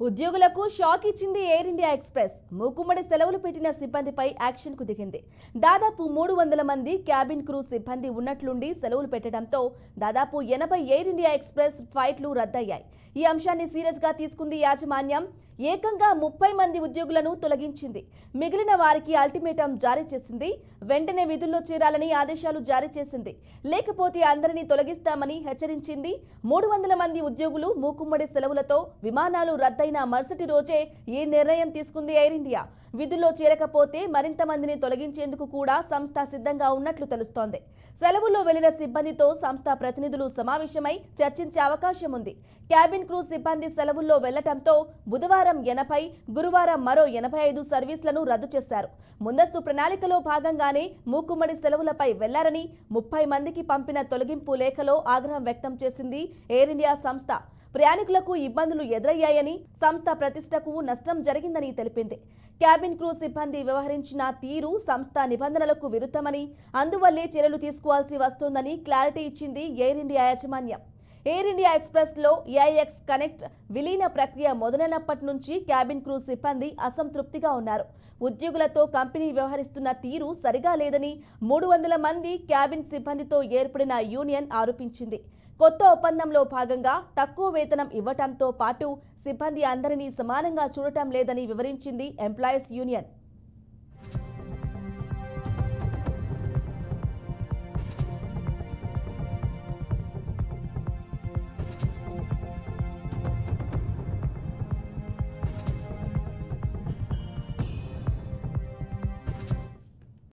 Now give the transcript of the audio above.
ఉద్యోగులకు షాక్ ఇచ్చింది air India express. మూకుమ్మడి సెలవులు పెట్టిన సిబ్బందిపై యాక్షన్కు దిగింది. దాదాపు 300 మంది క్యాబిన్ క్రూ సిబ్బంది ఉన్నట్లుండి సెలవులు పెట్టడంతో దాదాపు 80 ఎయిర్ ఇండియా ఎక్స్ప్రెస్ ఫ్లైట్లు రద్దయ్యాయి. ఈ అంశాన్ని సీరియస్ గా తీసుకుంది యాజమాన్యం. ఏకంగా 30 మంది ఉద్యోగులను తొలగించింది. మిగిలిన వారికి అల్టిమేటం జారీ చేసింది. వెంటనే విధుల్లో చేరాలని ఆదేశాలు జారీ చేసింది. లేకపోతే అందరినీ తొలగిస్తామని హెచ్చరించింది. 300 మంది ఉద్యోగులు మూకుమ్మడి సెలవులతో విమానాలు రద్దయిన మరుసటి రోజే ఈ నిర్ణయం తీసుకుంది ఎయిర్ ఇండియా. విధుల్లో చేరకపోతే మరింత మందిని తొలగించేందుకు కూడా సంస్థ సిద్ధంగా ఉన్నట్లు తెలుస్తోంది. సెలవుల్లో వెళ్లిన సిబ్బందితో సంస్థ ప్రతినిధులు సమావేశమై చర్చించే అవకాశం ఉంది. క్యాబిన్ క్రూ సిబ్బంది సెలవుల్లో వెళ్లటంతో బుధవారం 80, గురువారం మరో 85 సర్వీసులను రద్దు చేశారు. ముందస్తు ప్రణాళికలో భాగంగానే మూకుమ్మడి సెలవులపై వెళ్లారని 30 మందికి పంపిన తొలగింపు లేఖలో ఆగ్రహం వ్యక్తం చేసింది ఎయిర్ ఇండియా సంస్థ. ప్రయాణికులకు ఇబ్బందులు ఎదురయ్యాయని, సంస్థ ప్రతిష్టకు నష్టం జరిగిందని తెలిపింది. క్యాబిన్ క్రూ సిబ్బంది వ్యవహరించిన తీరు సంస్థ నిబంధనలకు విరుద్ధమని, అందువల్లే చర్యలు తీసుకోవాల్సి వస్తోందని క్లారిటీ ఇచ్చింది ఎయిర్ ఇండియా యాజమాన్యం. ఎయిర్ ఇండియా ఎక్స్ప్రెస్ లో ఏఐఎక్స్ కనెక్ట్ విలీన ప్రక్రియ మొదలైనప్పటి నుంచి క్యాబిన్ క్రూ సిబ్బంది అసంతృప్తిగా ఉన్నారు. ఉద్యోగులతో కంపెనీ వ్యవహరిస్తున్న తీరు సరిగా లేదని 300 మంది క్యాబిన్ సిబ్బందితో ఏర్పడిన యూనియన్ ఆరోపించింది. కొత్త ఒప్పందంలో భాగంగా తక్కువ వేతనం ఇవ్వటంతో పాటు సిబ్బంది అందరినీ సమానంగా చూడటం లేదని వివరించింది ఎంప్లాయీస్ యూనియన్.